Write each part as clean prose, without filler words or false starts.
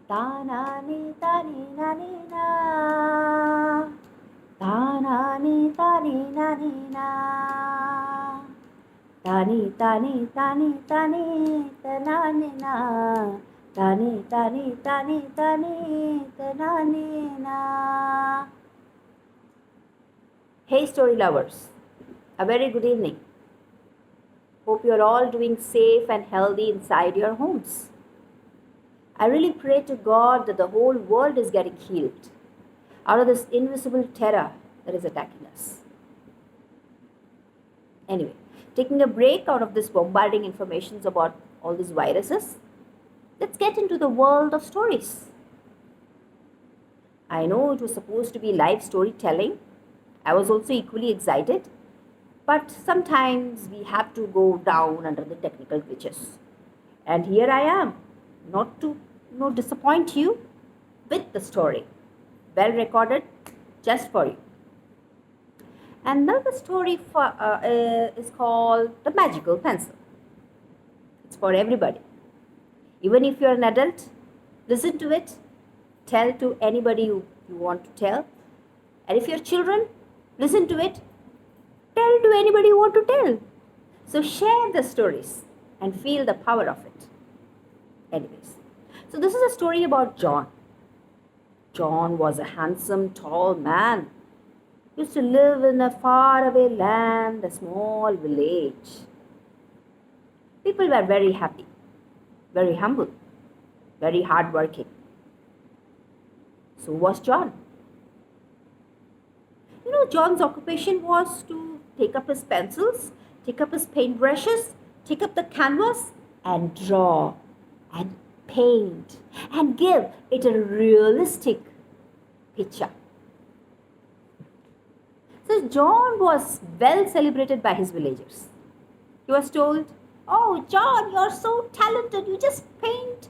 Ta-na-ni, ta-ni, na-ni, na. Ta-na-ni, ta-ni, na-ni, na. Ta-ni, ta-ni, ta-ni, ta-ni, ta-na-ni, na. Ta-ni, ta-ni, ta-ni, ta-ni, ta-na-ni, na. Hey story lovers, a very good evening. Hope you're all doing safe and healthy inside your homes. I really pray to God that the whole world is getting healed out of this invisible terror that is attacking us. Anyway, taking a break out of this bombarding information about all these viruses, let's get into the world of stories. I know it was supposed to be live storytelling. I was also equally excited, but sometimes we have to go down under the technical glitches. And here I am, not to disappoint you with the story, well recorded just for you. And now the story is called The Magical Pencil. It's for everybody. Even if you're an adult, listen to it, tell to anybody you want to tell. And if you're children, listen to it, tell to anybody you want to tell. So share the stories and feel the power of it. Anyways, so this is a story about John. John was a handsome, tall man. He used to live in a faraway land, a small village. People were very happy, very humble, very hardworking. So was John. John's occupation was to take up his pencils, take up his paintbrushes, take up the canvas and draw and paint and give it a realistic picture. So John was well celebrated by his villagers. He was told, "Oh, John, you're so talented. You just paint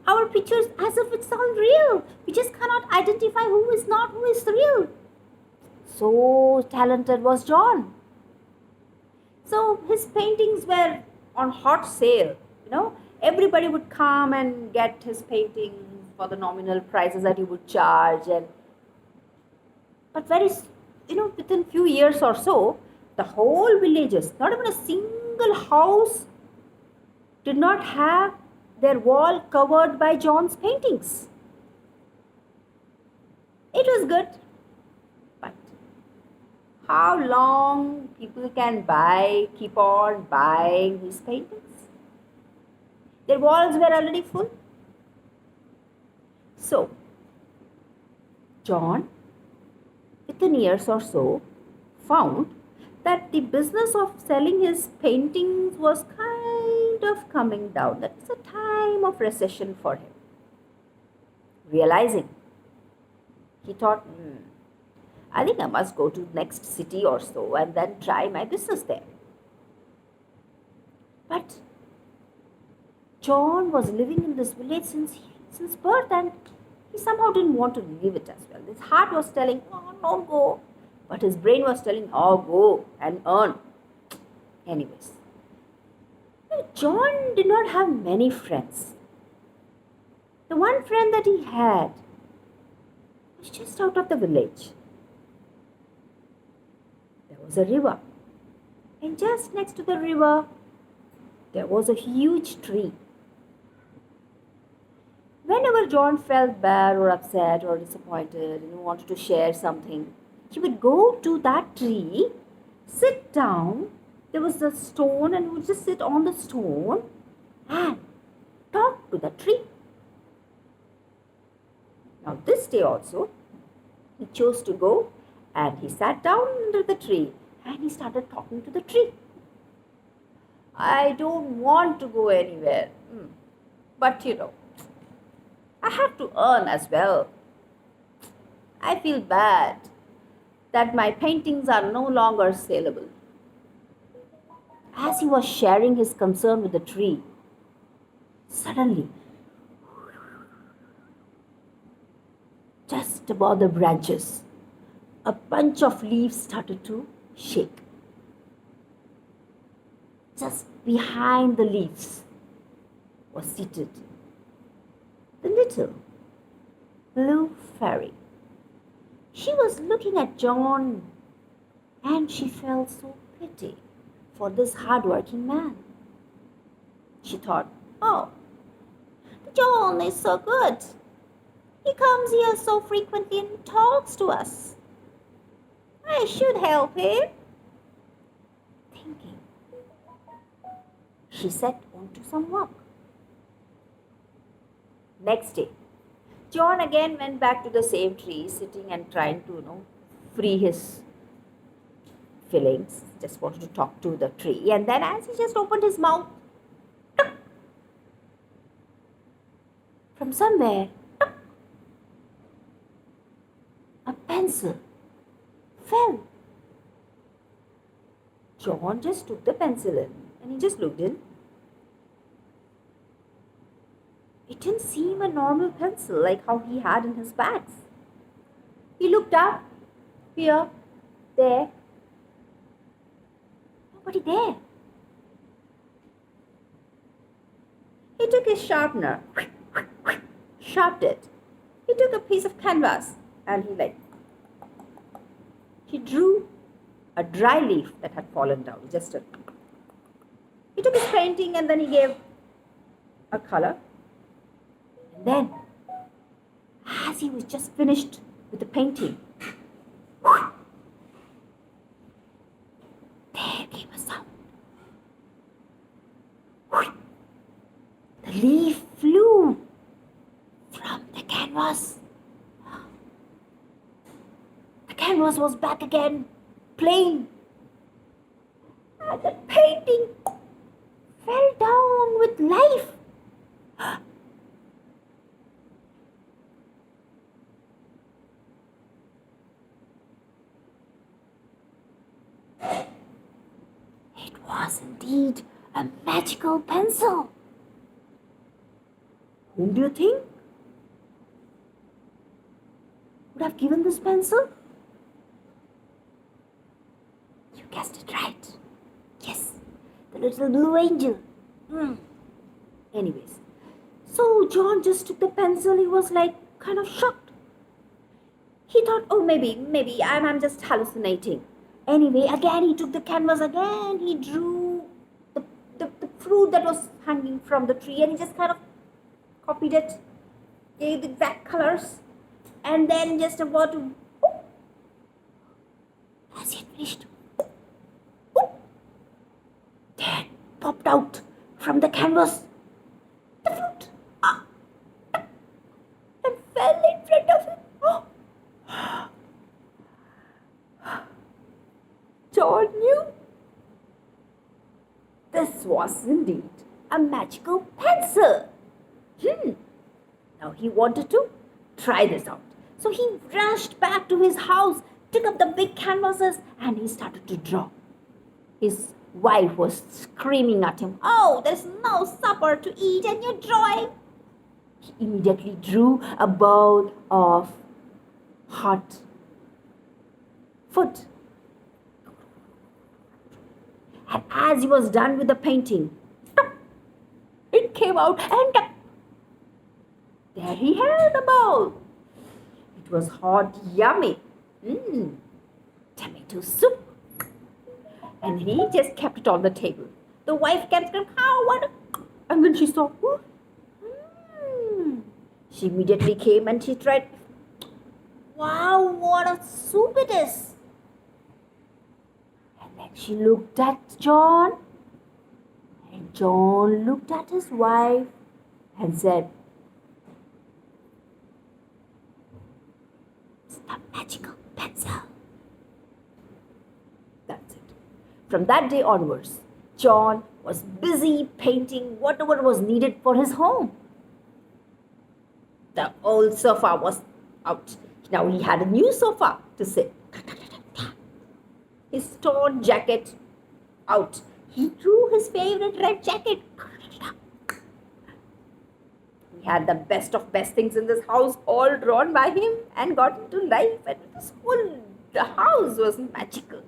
our pictures as if it's all real. We just cannot identify who is not, who is real." So talented was John. So his paintings were on hot sale. Everybody would come and get his paintings for the nominal prices that he would charge. But within few years or so, the whole villages, not even a single house, did not have their wall covered by John's paintings. It was good. But how long people can keep on buying his paintings? Their walls were already full. So, John, within years or so, found that the business of selling his paintings was kind of coming down. That was a time of recession for him. Realizing, he thought, I think I must go to the next city or so and then try my business there. But John was living in this village since birth, and he somehow didn't want to leave it as well. His heart was telling, "Oh, don't go." But his brain was telling, "Oh, go and earn." Anyways, John did not have many friends. The one friend that he had was just out of the village. There was a river. And just next to the river, there was a huge tree. Whenever John felt bad or upset or disappointed and wanted to share something, he would go to that tree, sit down. There was a stone, and he would just sit on the stone and talk to the tree. Now this day also, he chose to go and he sat down under the tree and he started talking to the tree. "I don't want to go anywhere, but I have to earn as well. I feel bad that my paintings are no longer saleable." As he was sharing his concern with the tree, suddenly, just above the branches, a bunch of leaves started to shake. Just behind the leaves was seated the little blue fairy. She was looking at John and she felt so pity for this hard-working man. She thought, oh, John is so good. He comes here so frequently and talks to us. I should help him. Thinking, she set on to some work. Next day, John again went back to the same tree, sitting and trying to, free his feelings. Just wanted to talk to the tree. And then as he just opened his mouth, from somewhere, a pencil fell. John just took the pencil in and he just looked in. It didn't seem a normal pencil like how he had in his bags. He looked up, here, there. Nobody there. He took his sharpener, sharpened it. He took a piece of canvas and he drew a dry leaf that had fallen down. He took his painting and then he gave a color. And then, as he was just finished with the painting, there came a sound. The leaf flew from the canvas. The canvas was back again, plain. And the painting fell down with life. It was indeed a magical pencil. Whom do you think would have given this pencil? You guessed it right. Yes, the little blue angel. Anyways, so John just took the pencil. He was kind of shocked. He thought, oh, maybe I'm just hallucinating. Anyway, again he took the canvas again. He drew the fruit that was hanging from the tree and he just kind of copied it, gave the exact colors, and then just about to, as he had finished, there popped out from the canvas the fruit and fell in front of him. John knew this was indeed a magical pencil. Now he wanted to try this out. So he rushed back to his house, took up the big canvases, and he started to draw. His wife was screaming at him, oh, there's no supper to eat and you're drawing. He immediately drew a bowl of hot food. And as he was done with the painting, it came out and there he had the bowl. It was hot, yummy. Tomato soup. And he just kept it on the table. The wife kept screaming, what? And when she saw, she immediately came and she tried, wow, what a soup it is. And then she looked at John. And John looked at his wife and said, it's the magical pencil. That's it. From that day onwards, John was busy painting whatever was needed for his home. The old sofa was out. Now he had a new sofa to sit. His torn jacket out. He threw his favorite red jacket. He had the best of best things in this house all drawn by him and got into life, and this whole house was magical.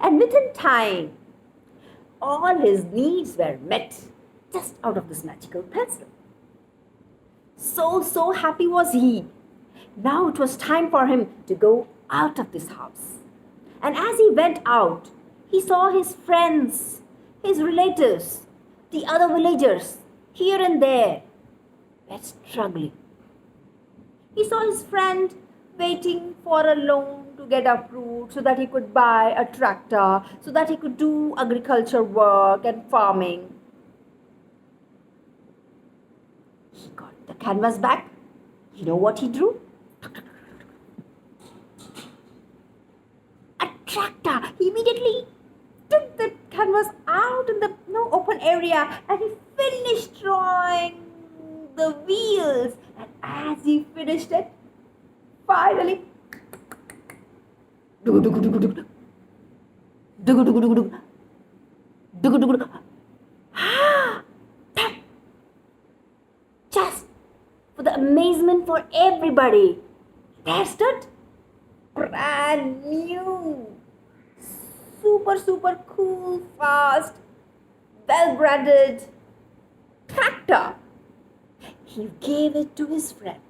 And within time, all his needs were met just out of this magical pencil. So happy was he. Now it was time for him to go out of this house. And as he went out, he saw his friends, his relatives, the other villagers here and there were struggling. He saw his friend waiting for a loan to get approved so that he could buy a tractor, so that he could do agriculture work and farming. He got the canvas back. You know what he drew? A tractor. He immediately took the canvas out in the open area and he finished drawing the wheels. And as he finished it, finally, just for the amazement for everybody, there stood brand new, super cool, fast, well-branded tractor. He gave it to his friend.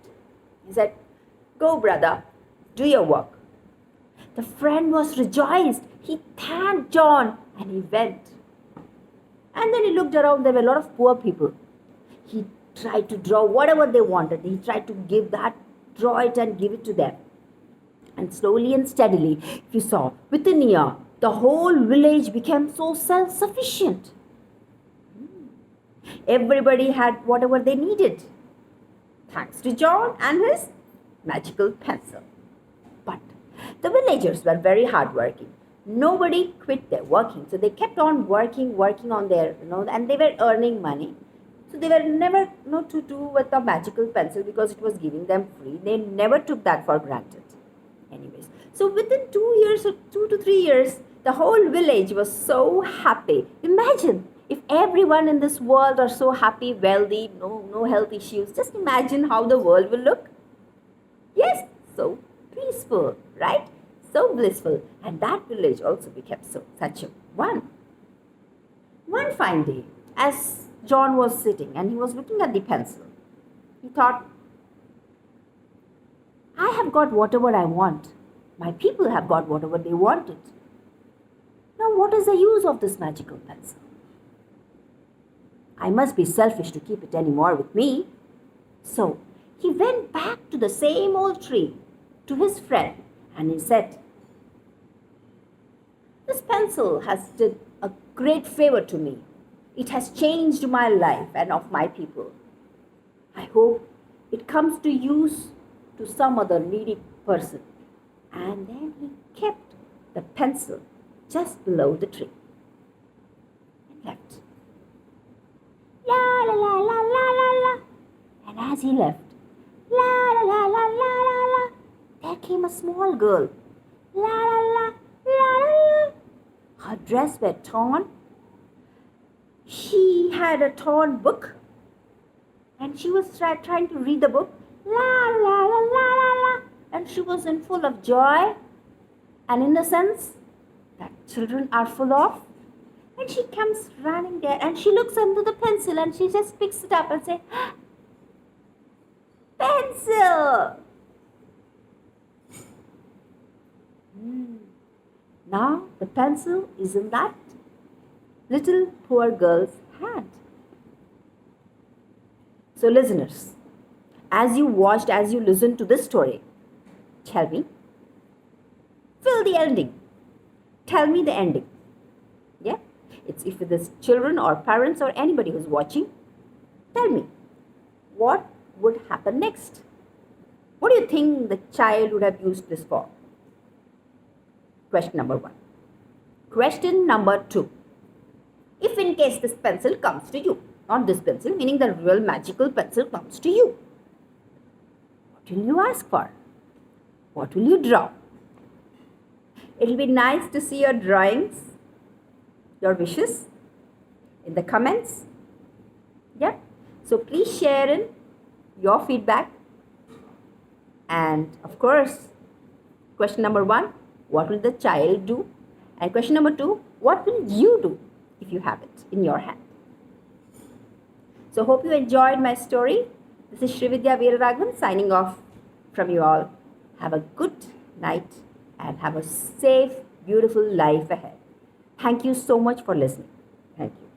He said, "Go, brother, do your work." The friend was rejoiced. He thanked John and he went. And then he looked around. There were a lot of poor people. He tried to draw whatever they wanted. He tried to draw it and give it to them. And slowly and steadily, if you saw, within a year, the whole village became so self-sufficient. Everybody had whatever they needed, thanks to John and his magical pencil. But the villagers were very hardworking. Nobody quit their working. So they kept on working on their, and they were earning money. So they were never to do with the magical pencil because it was giving them free. They never took that for granted. Anyways, so within 2 years or 2 to 3 years, the whole village was so happy. Imagine if everyone in this world are so happy, wealthy, no health issues. Just imagine how the world will look. Yes, so peaceful, right? So blissful. And that village also became such a one. One fine day, as John was sitting and he was looking at the pencil, he thought, I have got whatever I want. My people have got whatever they wanted. Now what is the use of this magical pencil? I must be selfish to keep it anymore with me. So he went back to the same old tree, to his friend, and he said, this pencil has did a great favor to me. It has changed my life and of my people. I hope it comes to use to some other needy person. And then he kept the pencil just below the tree and left. La la la la la la la. And as he left, la la la la la la la, there came a small girl. La la la la la la. Her dress was torn. She had a torn book, and she was trying to read the book. La la la la la la. And she was in full of joy and innocence that children are full of. And she comes running there and she looks into the pencil and she just picks it up and says, pencil! Now the pencil is in that little poor girl's hand. So listeners, as you listened to this story, tell me, fill the ending. Tell me the ending. Yeah? It's if it is children or parents or anybody who's watching, tell me, what would happen next? What do you think the child would have used this for? Question number 1. Question number 2. If in case this pencil comes to you, not this pencil, meaning the real magical pencil comes to you, what will you ask for? What will you draw? It'll be nice to see your drawings, your wishes in the comments. Yeah. So please share in your feedback. And of course, question number 1, what will the child do? And question number 2, what will you do if you have it in your hand? So hope you enjoyed my story. This is Srividya Veeraraghavan signing off from you all. Have a good night and have a safe, beautiful life ahead. Thank you so much for listening. Thank you.